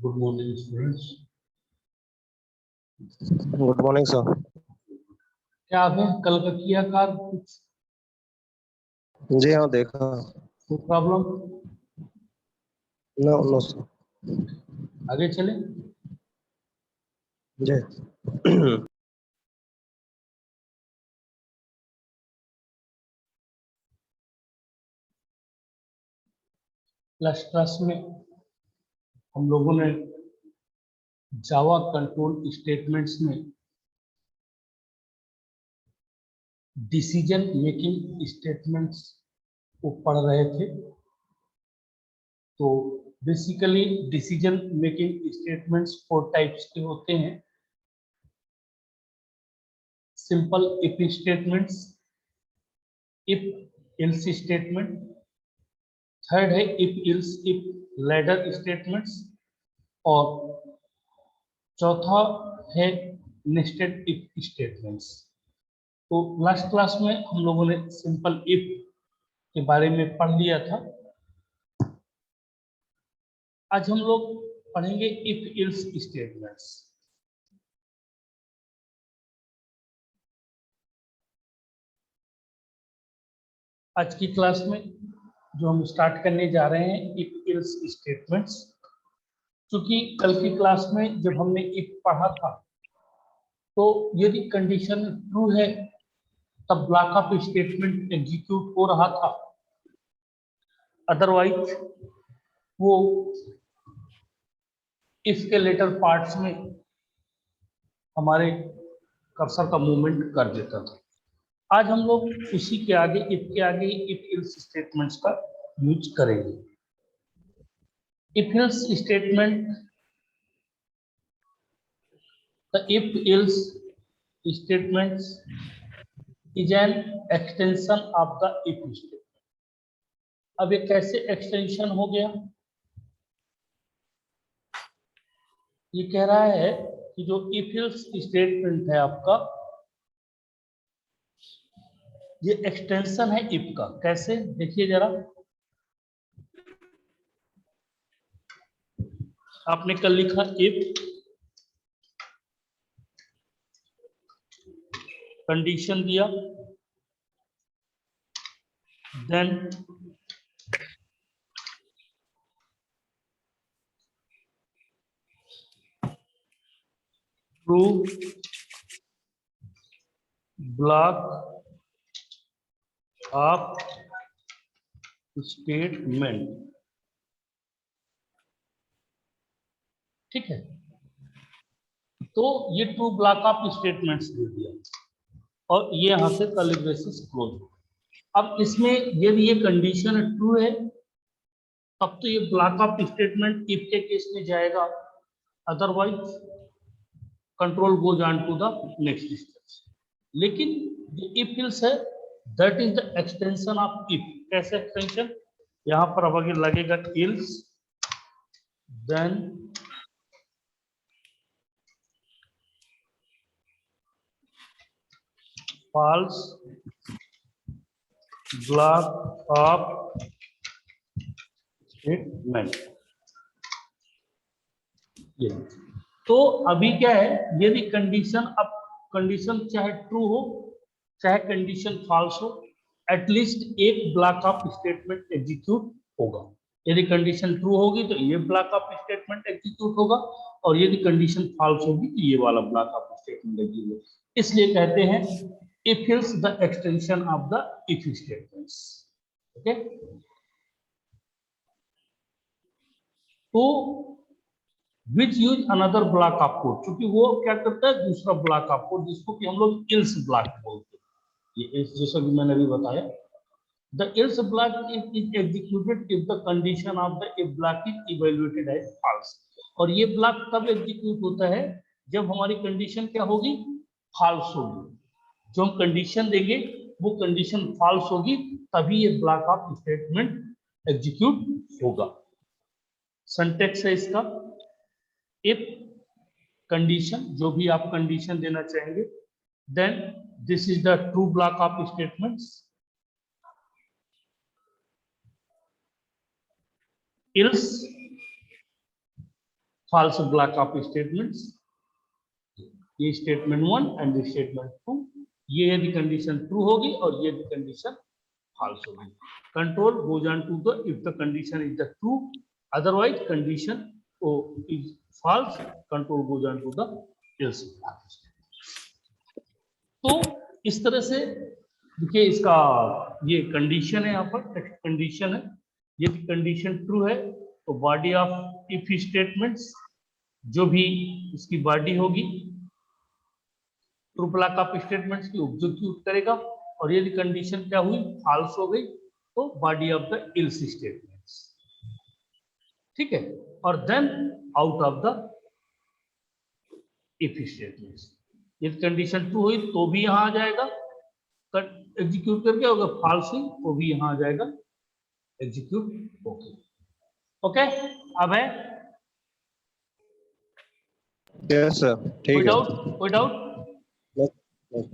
Good morning students. Good morning sir. क्या आपने कल का किया कार्य कुछ जी हाँ, देखा। कोई प्रॉब्लम? No no sir. आगे चले। जी। लास्ट क्लास में हम लोगों ने जावा कंट्रोल स्टेटमेंट्स में डिसीजन मेकिंग स्टेटमेंट्स को पढ़ रहे थे। तो basically decision making statements 4 types के होते हैं। Simple if statements, if else statement, third है if else if ladder statements, और चौथा है नेस्टेड इफ स्टेटमेंट्स। तो लास्ट क्लास में हम लोगों ने सिंपल इफ के बारे में पढ़ लिया था। आज हम लोग पढ़ेंगे इफ एल्स स्टेटमेंट्स। आज की क्लास में जो हम स्टार्ट करने जा रहे हैं इफ एल्स स्टेटमेंट्स, क्योंकि कल की क्लास में जब हमने इफ पढ़ा था तो यदि कंडीशन ट्रू है तब ब्लॉक ऑफ स्टेटमेंट एग्जीक्यूट हो रहा था, अदरवाइज वो इफ के लेटर पार्ट्स में हमारे कर्सर का मूवमेंट कर देता था। आज हम लोग उसी के आगे इफ के आगे इफ एल्स स्टेटमेंट्स का यूज करेंगे। If else statement, the if else statements is an extension of the if statement. अब ये कैसे एक्सटेंशन हो गया? ये कह रहा है कि जो इफ एल्स स्टेटमेंट है आपका, ये एक्सटेंशन है इफ का। कैसे? देखिए जरा, आपने कल लिखा इफ कंडीशन दिया, then true block of statement. ठीक है, तो ये ट्रू ब्लॉक ऑफ स्टेटमेंट्स दे दिया और ये यहां से कर्ली ब्रेसेस क्लोज। अब इसमें यदि ये कंडीशन ट्रू है तब तो ये ब्लॉक ऑफ स्टेटमेंट इफ के केस में जाएगा, otherwise control goes on to the next step. लेकिन जो इफ एल्स है that is the extension of if. कैसे एक्सटेंशन? यहां पर अब आगे लगेगा else, then false block of statement। ये तो अभी क्या है, यदि कंडीशन, अब कंडीशन चाहे ट्रू हो चाहे कंडीशन फॉल्स हो, एटलीस्ट एक ब्लॉक ऑफ स्टेटमेंट एग्जीक्यूट होगा। यदि कंडीशन ट्रू होगी तो ये ब्लॉक ऑफ स्टेटमेंट एग्जीक्यूट होगा, और यदि कंडीशन फॉल्स होगी तो ये वाला ब्लॉक ऑफ स्टेटमेंट एग्जीक्यूट। इसलिए कहते हैं if else the extension of the if statements। okay, तो which use another block of code, क्योंकि वो क्या करता है, दूसरा ब्लॉक ऑफ कोड जिसको कि हम लोग else ब्लॉक बोलते हैं। ये else जैसा कि मैंने अभी बताया, the else block is executed if the condition of the if block is evaluated as false। और ये ब्लॉक तब एग्जीक्यूट होता है जब हमारी कंडीशन क्या होगी, फॉल्स होगी। जो हम कंडीशन देंगे वो कंडीशन फॉल्स होगी, तभी ये ब्लॉक ऑफ स्टेटमेंट एग्जीक्यूट होगा। सिंटैक्स है इसका, इफ कंडीशन, जो भी आप कंडीशन देना चाहेंगे, then this is the true block of statements, else false block of statements, ये स्टेटमेंट 1 एंड स्टेटमेंट 2, ये यदि कंडीशन ट्रू होगी और ये यदि कंडीशन फॉल्स होगी, control goes on to the if the condition is the true, otherwise condition is false, control goes on to the else block. तो इस तरह से देखिए इसका ये कंडीशन है, यहाँ पर टेक्स्ट कंडीशन है, यदि कंडीशन ट्रू है तो बॉडी ऑफ इफ स्टेटमेंट्स, जो भी इसकी बॉडी होगी ट्रू ब्लॉक ऑफ स्टेटमेंट्स की एग्जीक्यूट करेगा, और यदि कंडीशन क्या हुई फॉल्स हो गई तो body of the else statements, ठीक है, और then out of the if statements. यदि कंडीशन ट्रू हुई तो भी यहां आ जाएगा एग्जीक्यूट करके, अगर फॉल्स हुई तो भी यहां आ जाएगा एग्जीक्यूट होके। ओके, अब है यस सर, कोई ठीक है। डाउट, कोई डाउट?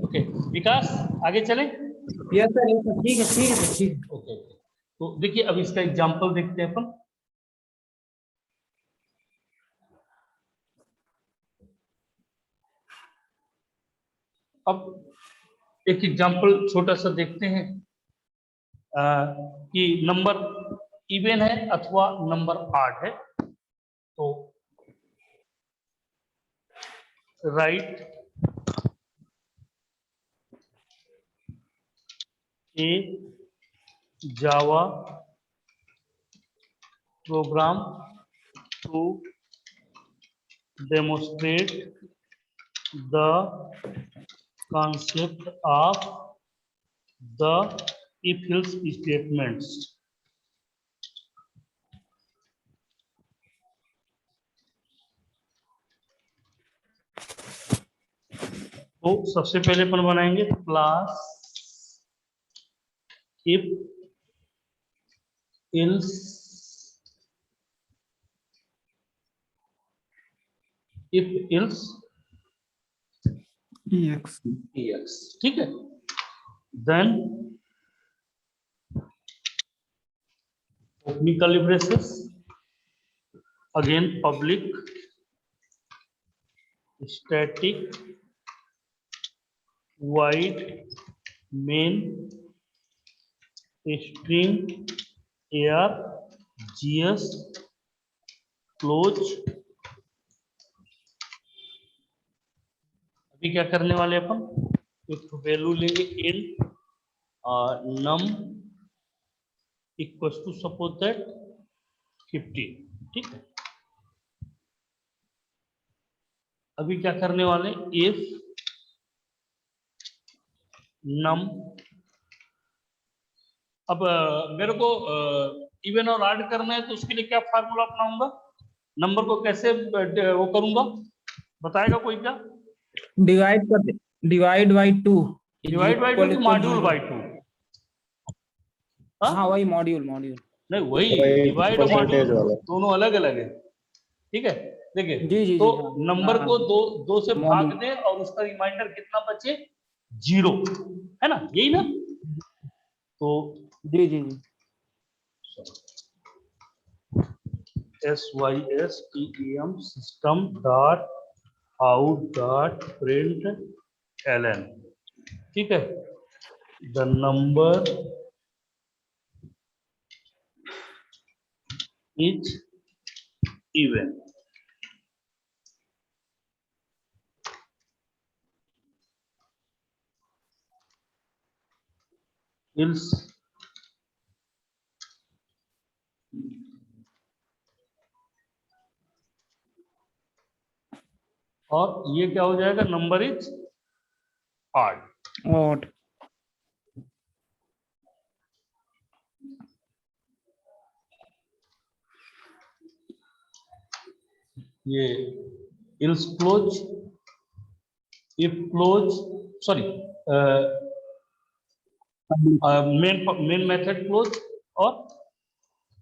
ओके विकास आगे चले। यस सर, यस सर, ठीक है, ठीक है सर, ठीक है। ओके, तो देखिए अब इसका एग्जांपल देखते हैं अपन। अब एक एग्जांपल छोटा सा देखते हैं कि नंबर इवन है अथवा नंबर ऑड है। तो write a Java program to demonstrate the concept of the if-else statements. तो सबसे पहले अपन बनाएंगे क्लास if else EX, ठीक है। Then opening curly braces, again public static void main string air gs close। अभी क्या करने वाले अपन, एक वैल्यू लेंगे int num equals to suppose that 50, ठीक है। अभी क्या करने वाले, if num, अब मेरे को इवन और ऐड करना है तो उसके लिए क्या फार्मूला अपनाऊंगा, नंबर को कैसे वो करूंगा, बताएगा कोई क्या? डिवाइड कर दे, divide by 2, divide by 2 module by 2? हाँ वही मॉड्यूल नहीं वही डिवाइड और मॉड्यूल दोनों अलग अलग है, ठीक है। देखिए जी जी तो जी, हाँ, नंबर को दो से भाग मॉड्यूल। दे और उसका रिमाइंडर कितना बचे, 0, है ना, यही ना। तो जी जी जी, SYSTEM system dot out dot print ln, ठीक है। the number is even, else और ये क्या हो जाएगा, नंबर इज ऑड। और ये ills close, if close, sorry main method close और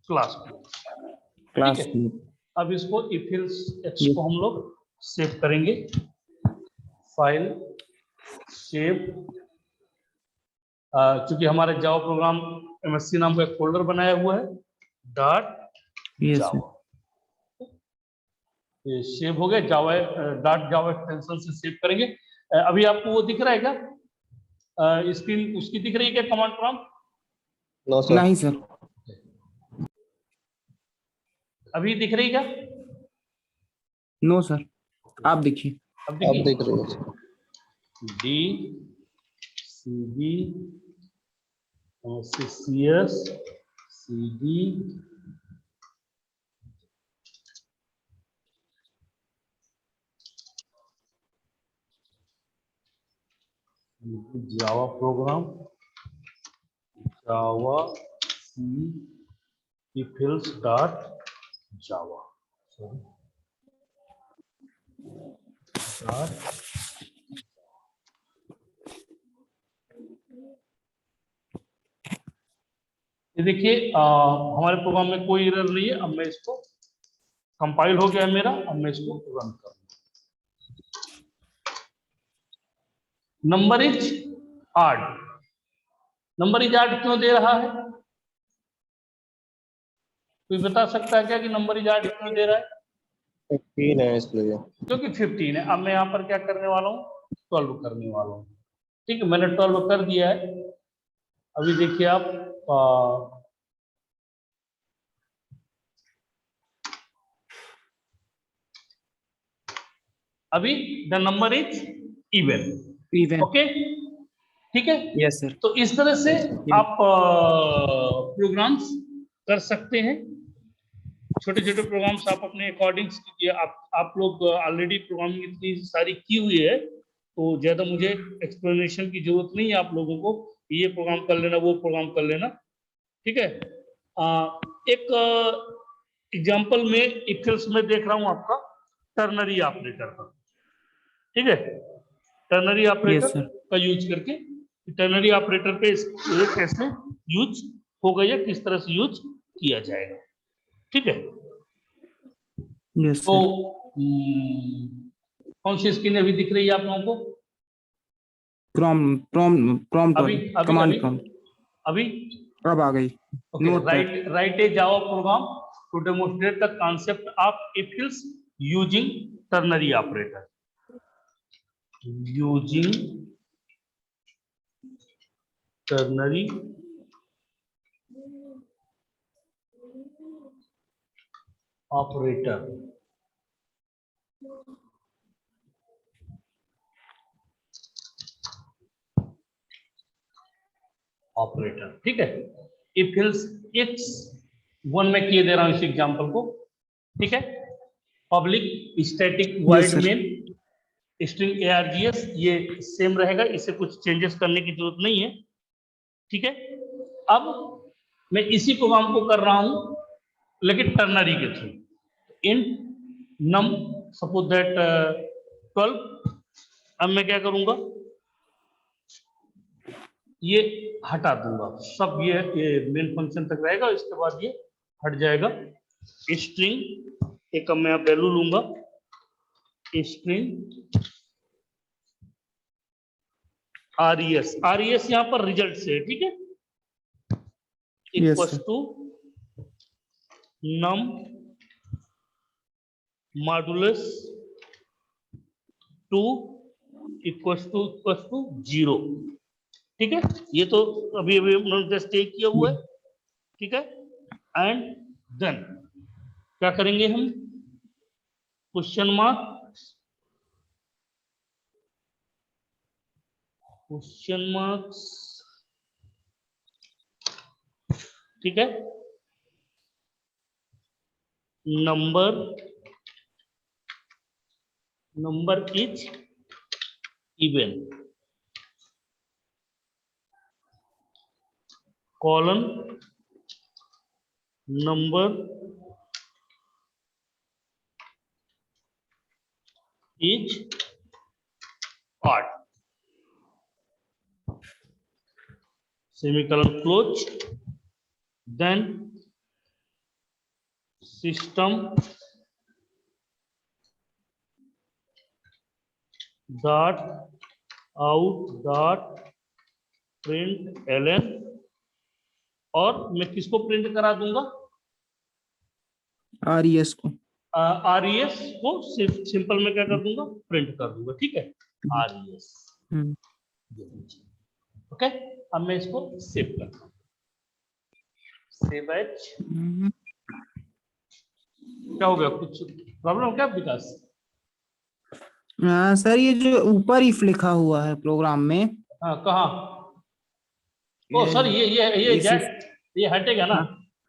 क्लास क्लोज, ठीक है। अब इसको इफ इल्स एक्स को हम लोग सेव करेंगे, फाइल सेव, चूंकि हमारे जावा प्रोग्राम MSC नाम का एक फोल्डर बनाया हुआ है डॉट जावा। ये सेव हो गया, जावा डॉट जावा एक्सटेंशन से सेव करेंगे। अभी आपको वो दिख रहा है क्या, स्क्रीन उसकी दिख रही है क्या, कमांड प्रॉम्प्ट? No sir. नहीं सर। अभी दिख रही क्या? नो सर, आप देखिए। अब अब देखिए, दिख रही है। D C B C S C D Java program, Java C if else dot Java dot. ये देखिए हमारे प्रोग्राम में कोई एरर नहीं है। अब मैं इसको, कंपाइल हो गया है मेरा, अब मैं इसको रन करूंगा। Number is odd. Number is odd क्यों दे रहा है? कोई बता सकता है क्या कि नंबर इज आड क्यों दे रहा है? 15 है इसलिए। क्योंकि 15 है। अब मैं यहाँ पर क्या करने वाला हूँ, 12 करने वाला हूँ। ठीक है, मैंने 12 कर दिया है। अभी देखिए आप अभी the number is even. Even. Okay, ठीक है। Yes sir. तो इस तरह से Yes. आप प्रोग्राम्स कर सकते हैं। छोटे छोटे प्रोग्राम्स आप अपने अकॉर्डिंग कीजिए। आप लोग ऑलरेडी प्रोग्रामिंग इतनी सारी की हुई है, तो ज्यादा मुझे एक्सप्लेनेशन की जरूरत नहीं है आप लोगों को। ये प्रोग्राम कर लेना, वो प्रोग्राम कर लेना, ठीक है। एक एग्जांपल में इक्वल्स में देख रहा हूं आपका टर्नरी ऑपरेटर का, ठीक है। Ternary yes operator sir. का यूज करके, टर्नरी ऑपरेटर पे कैसे यूज होगा या किस तरह से यूज किया जाएगा, ठीक है। यस तो सर। कौन सी स्क्रीन अभी दिख रही है आप लोगों को? प्रॉम्प्ट अभी वाली, अभी कमांड अभी प्रॉम्प्ट अभी अब आ गई। Okay. Notepad. Write a Java program to demonstrate the concept of if else using ternary operator. Using ternary operator. Operator, ठीक है। इफिल्स इट्स वन में किए दे रहा हूं इस एग्जांपल को, ठीक है। Public static yes wide sir. Main string args, ये सेम रहेगा, इसे कुछ चेंजेस करने की जरूरत नहीं है, ठीक है। अब मैं इसी प्रोग्राम को कर रहा हूं लेकिन टर्नरी के थ्रू। Int num suppose that 12। अब मैं क्या करूंगा, ये हटा दूंगा सब, ये मेन फंक्शन तक रहेगा, इसके बाद ये हट जाएगा। स्ट्रिंग एक अब मैं वैल्यू लूंगा, स्ट्रिंग आरईएस यहां पर रिजल्ट से, ठीक है। Yes equals sir. To num modulus 2 equals to 0, ठीक है। ये तो अभी अभी उन्होंने जस्ट टेक किया हुआ है, ठीक है। एंड देन क्या करेंगे हम, क्वेश्चन मार्क्स, ठीक है। Number is even, colon number is odd, semicolon close. Then system dot out dot println, और मैं किसको प्रिंट करा दूंगा, आरईएस को। RES को सिंपल में क्या कर दूंगा, प्रिंट कर दूंगा, ठीक है, RES। ओके, अब मैं इसको सेव करता हूँ, सेव एज। क्या हो गया, कुछ प्रॉब्लम क्या विकास? सर ये जो ऊपर इफ लिखा हुआ है प्रोग्राम में, हाँ कहाँ? ओ सर ये इस ये हटेगा ना?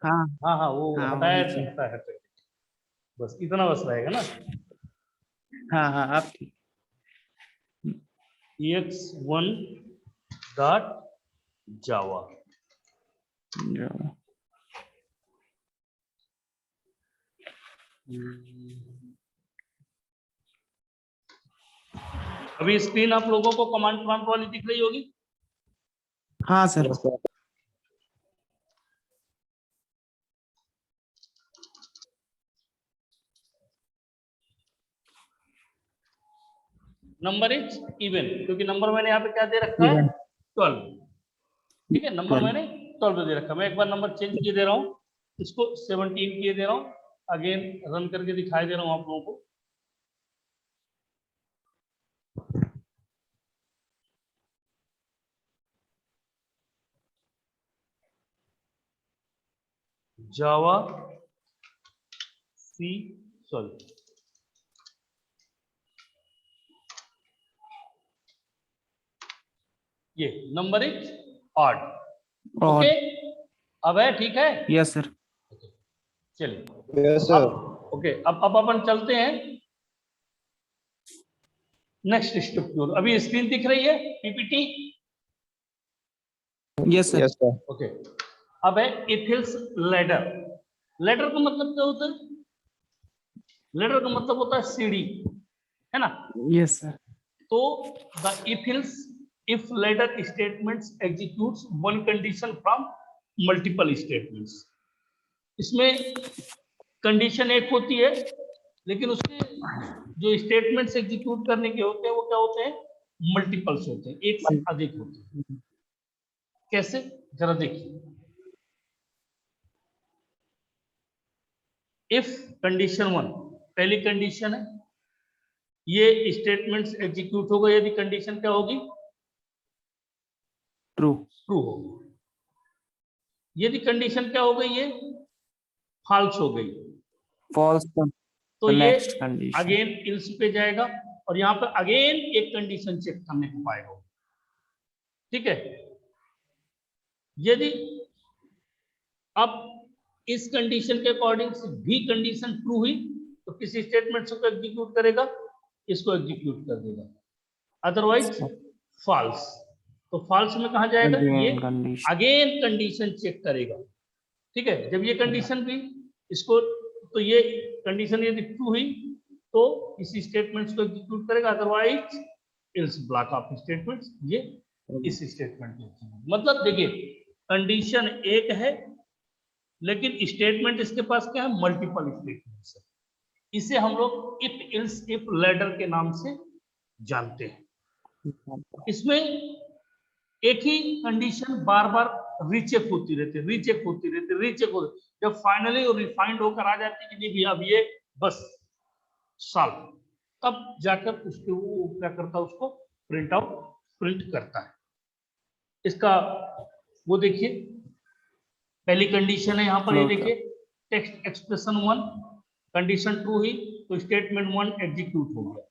हाँ हाँ हाँ हाँ, वो हाँ हटाया वही चीज। हटाया हटेगा, बस इतना बस रहेगा ना। हाँ हाँ आप ex1 डॉट जावा। जो- अभी स्क्रीन आप लोगों को कमांड प्रॉम्प्ट वाली दिख रही होगी। हाँ sir. Yes, sir. Number is even, क्योंकि नंबर मैंने यहाँ पे क्या दे रखा है, इवन 12, ठीक है, नंबर 12। मैंने 12 दे रखा है। मैं एक बार नंबर चेंज किए दे रहा हूँ, इसको 17 किए दे रहा हूँ, अगेन रन करके दिखाई दे रहा हूँ आप लोगों को। जावा सी, सॉरी, ये नंबर इज ऑड। और ओके, अब है, ठीक है, यस सर। चलिए Yes, sir. अब ओके, अब अपन चलते हैं नेक्स्ट स्टेप की ओर। अभी स्क्रीन दिख रही है PPT? Yes sir. Yes, sir. Okay, अब है इथिल्स लेडर। लेडर का मतलब क्या होता है? लेडर का मतलब होता है सीढ़ी, है ना? Yes sir. तो the if else if ladder statements executes one condition from multiple statements. इसमें कंडीशन एक होती है, लेकिन उसके जो स्टेटमेंट्स एग्जीक्यूट करने के होते हैं वो क्या होते हैं, मल्टीपल्स होते हैं, एक से अधिक होते हैं। कैसे, जरा देखिए। इफ कंडीशन 1 पहली कंडीशन है, ये स्टेटमेंट्स एग्जीक्यूट होगा यदि कंडीशन क्या होगी, ट्रू। ट्रू होगी। यदि कंडीशन क्या हो गई, ये फॉल्स हो गई, फॉल्स तो ये नेक्स्ट कंडीशन। अगेन इल्स पे जाएगा और यहाँ पे अगेन एक कंडीशन चेक करने को पाएगा, ठीक है। यदि अब इस कंडीशन के अकॉर्डिंग से भी कंडीशन ट्रू हुई तो किसी स्टेटमेंट को एग्जीक्यूट करेगा, इसको एग्जीक्यूट कर देगा, अदरवाइज फॉल्स। तो फॉल्स में कहा जाएगा, ये again condition. Again condition check करेगा, ठीक है। जब ये कंडीशन भी इसको, तो ये कंडीशन यदि ट्रू हुई तो इसी स्टेटमेंट्स को एग्जीक्यूट करेगा, otherwise ills block of statements, ये इस स्टेटमेंट के मतलब देखिए कंडीशन एक है लेकिन स्टेटमेंट इसके पास क्या है, मल्टीपल स्टेटमेंट्स है। इसे हम लोग इफ इल्स इफ लेडर के नाम से जानते हैं। इसमें एक ही कंडीशन बार बार रीचेक होती रहती है, रीचेक होती रहती है, रीचेक होती, जब फाइनली वो रिफाइंड होकर आ जाती है कि नहीं भैया अब ये बस सॉल्व, तब जाकर उसके वो क्या करता है, उसको प्रिंट आउट प्रिंट करता है। इसका वो देखिए, पहली कंडीशन है यहाँ पर, ये देखिए टेक्स्ट एक्सप्रेशन 1 कंडीशन ट्रू हुई तो स्टेटमेंट 1 एग्जीक्यूट हो गया,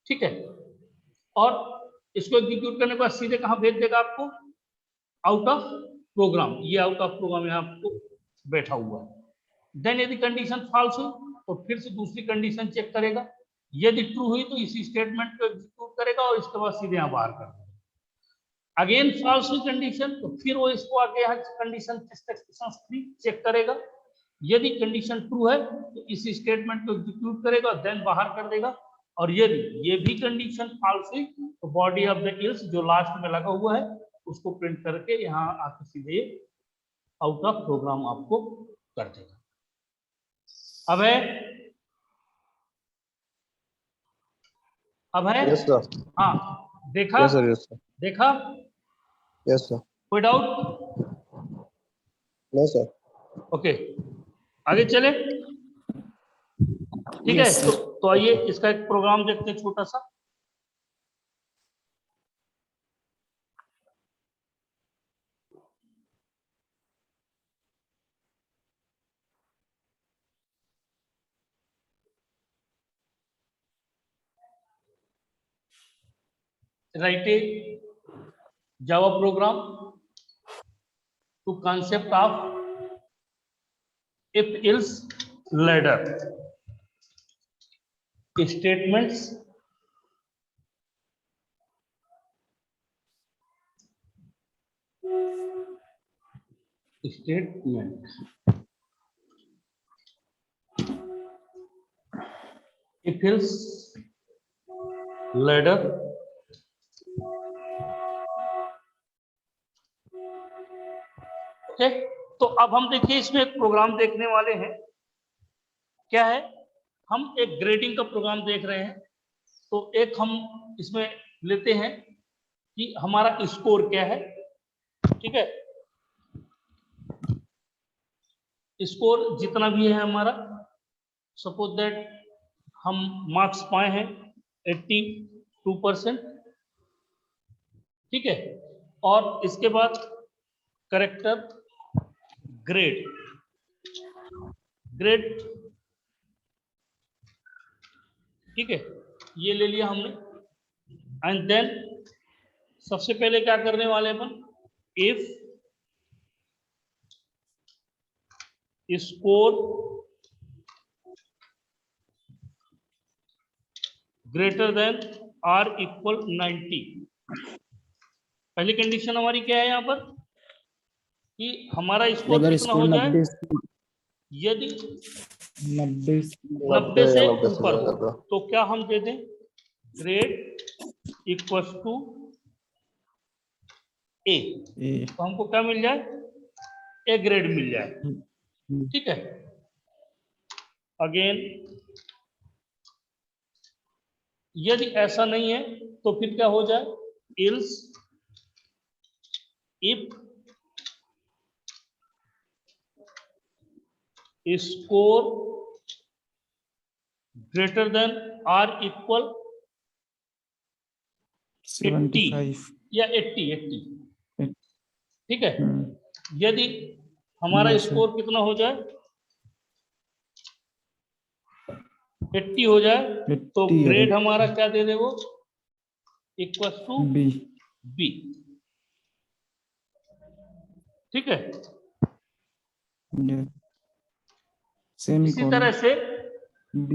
ठीक है। और इसको एग्जीक्यूट करने के बाद सीधे कहाँ भेज देगा आपको, आउट ऑफ प्रोग्राम। ये आउट ऑफ प्रोग्राम यहाँ आपको बैठा हुआ है। देन यदि कंडीशन फॉल्स हुई तो फिर से दूसरी कंडीशन चेक करेगा, यदि ट्रू हुई तो इसी स्टेटमेंट को एग्जीक्यूट करेगा और इसके बाद सीधे यहाँ बाहर कर देगा। अगेन फॉल्स हुई कंडीशन तो फिर वो इसको आगे यहाँ कंडीशन चेक करेगा, यदि कंडीशन ट्रू है तो इसी स्टेटमेंट को एग्जीक्यूट करेगा देन बाहर कर देगा, और यदि ये भी कंडीशन फॉल्स हुई तो बॉडी ऑफ द इल्स जो लास्ट में लगा हुआ है उसको प्रिंट करके यहाँ आके सीधे आउट ऑफ प्रोग्राम आपको कर देगा। अब है Yes, sir. हाँ, देखा? Yes, sir. Yes, sir. देखा? Yes, sir. कोई डाउट? No, sir. ओके, आगे चले। ठीक है। Yes, sir. तो आइए इसका एक प्रोग्राम देखते हैं छोटा सा। Write a Java program to concept of if else ladder statements statement if else ladder okay. तो अब हम देखिए इसमें एक प्रोग्राम देखने वाले हैं। क्या है, हम एक ग्रेडिंग का प्रोग्राम देख रहे हैं। तो एक हम इसमें लेते हैं कि हमारा स्कोर क्या है। ठीक है, स्कोर जितना भी है हमारा, सपोज दैट हम मार्क्स पाए हैं 82%। ठीक है, और इसके बाद करेक्टर ग्रेड ग्रेड ठीक है, ये ले लिया हमने। एंड देन सबसे पहले क्या करने वाले अपन, if score greater than or equal 90। पहली कंडीशन हमारी क्या है यहाँ पर कि हमारा स्कोर अगर कितना स्कोर हो जाए। 90 यदि 90 90 से या 90 से ऊपर हो ज्यादा। तो क्या हम दे दें, ग्रेड इक्वल टू ए। तो हमको क्या मिल जाए, ए ग्रेड मिल जाए। ठीक है, अगेन यदि ऐसा नहीं है तो फिर क्या हो जाए, else if score greater than or equal 75 या 80। ठीक है, यदि हमारा Yes, sir. स्कोर कितना हो जाए, 80 हो जाए, तो 80 है। ग्रेड हमारा क्या दे दे वो, इक्वल टू B. बी। ठीक है, Yeah. इसी Semicolon. तरह से B.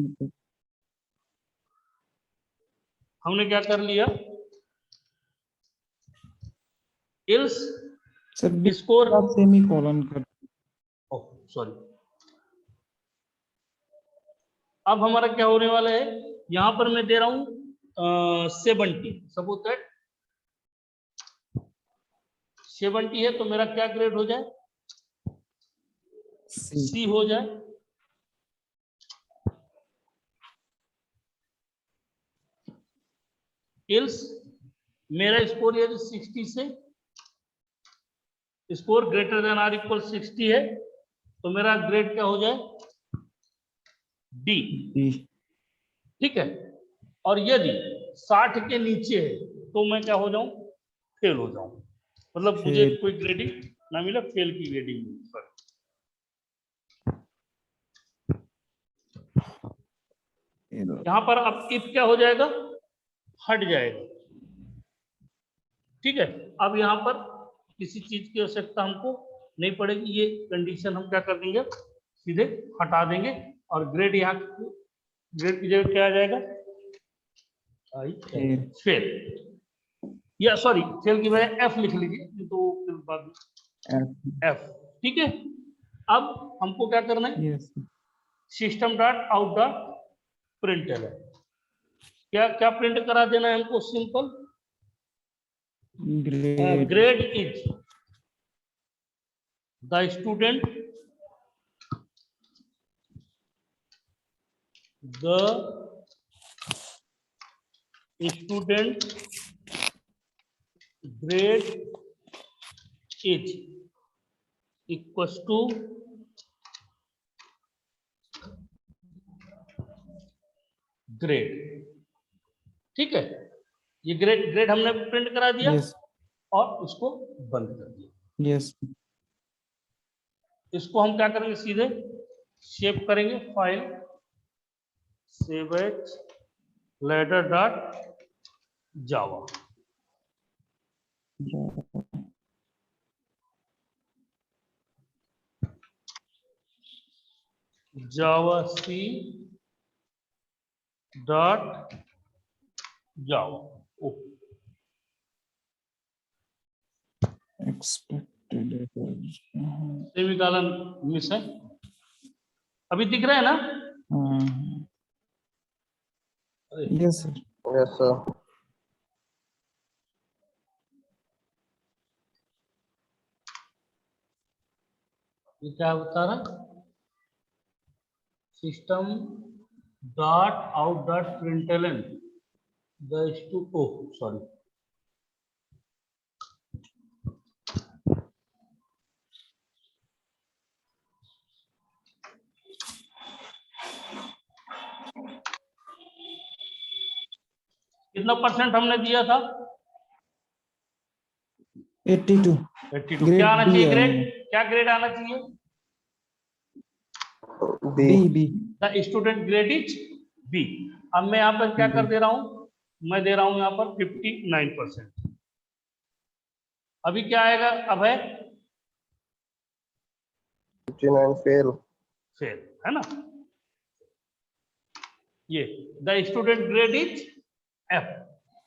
हमने क्या कर लिया, इल्स Sir, B स्कोर, आप semicolon कर। सॉरी, अब हमारा क्या होने वाला है, यहां पर मैं दे रहा हूं 70। सपोज दैट 70 है, तो मेरा क्या ग्रेड हो जाए, C. सी हो जाए। इल्स मेरा स्कोर यदि 60 से score greater than or equal 60 है, तो मेरा ग्रेड क्या हो जाए, डी। D. ठीक है, और यदि 60 के नीचे है तो मैं क्या हो जाऊं, फेल हो जाऊं। मतलब मुझे Fail. कोई ग्रेडिंग ना मिला, फेल की ग्रेडिंग मिली। सॉरी, यहां पर अब इफ क्या हो जाएगा, हट जाएगा। ठीक है, अब यहां पर किसी चीज की आवश्यकता हमको नहीं पड़ेगी। ये कंडीशन हम क्या कर देंगे, सीधे हटा देंगे, और ग्रेड यहाँ ग्रेड की जगह क्या आ जाएगा, Fail. फेल। या सॉरी, फेल की बजाय एफ लिख लीजिए, तो फिर बाद में F. एफ। ठीक है, अब हमको क्या करना है, Yes. System dot out dot println है। क्या क्या प्रिंट करा देना है हमको, simple Grade. Grade is the student grade is equal to grade, ठीक है, ये ग्रेड हमने प्रिंट करा दिया Yes. और उसको बंद कर दिया। Yes. इसको हम क्या करेंगे, सीधे सेव करेंगे, file save as letter dot Java, Java C dot Java. Expected. Semicolon miss है, अभी दिख रहा है ना? अरे, Yes, sir. Yes, sir. ये क्या बता रहा, system dot out dot println the two, oh sorry, कितना परसेंट हमने दिया था? 82. 82। Grade क्या आना B चाहिए है। ग्रेड, क्या ग्रेड आना चाहिए? B. B. The student grade is B. अब मैं यहाँ पर क्या कर दे रहा हूँ, मैं दे रहा हूँ यहाँ पर 59%। अभी क्या आएगा, अब है 59 fail. फेल, है ना? ये the student grade is F,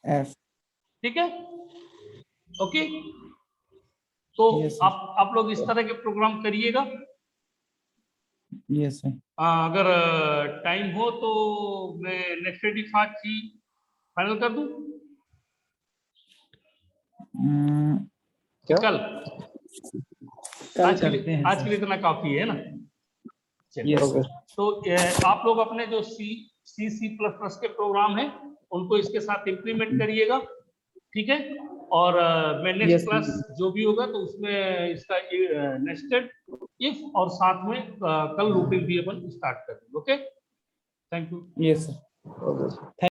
F. ठीक है, ओके। तो Yes, sir. आप लोग इस तरह के प्रोग्राम करिएगा। Yes, sir. अगर टाइम हो तो मैं नेक्स्ट वीक आज ही फाइनल कर दूं, क्या? कल कल आज करते हैं, आज sir. के लिए इतना काफी है ना? चलिए, Yes, Okay. sir. तो आप लोग अपने जो सी प्लस प्लस के प्रोग्राम हैं उनको इसके साथ इंप्लीमेंट करिएगा, ठीक है। और मैं नेक्स्ट Yes, क्लास जो भी होगा तो उसमें इसका नेस्टेड इफ और साथ में कल रूटीन भी अपन स्टार्ट करेंगे। Okay, thank you. Yes, sir. Okay.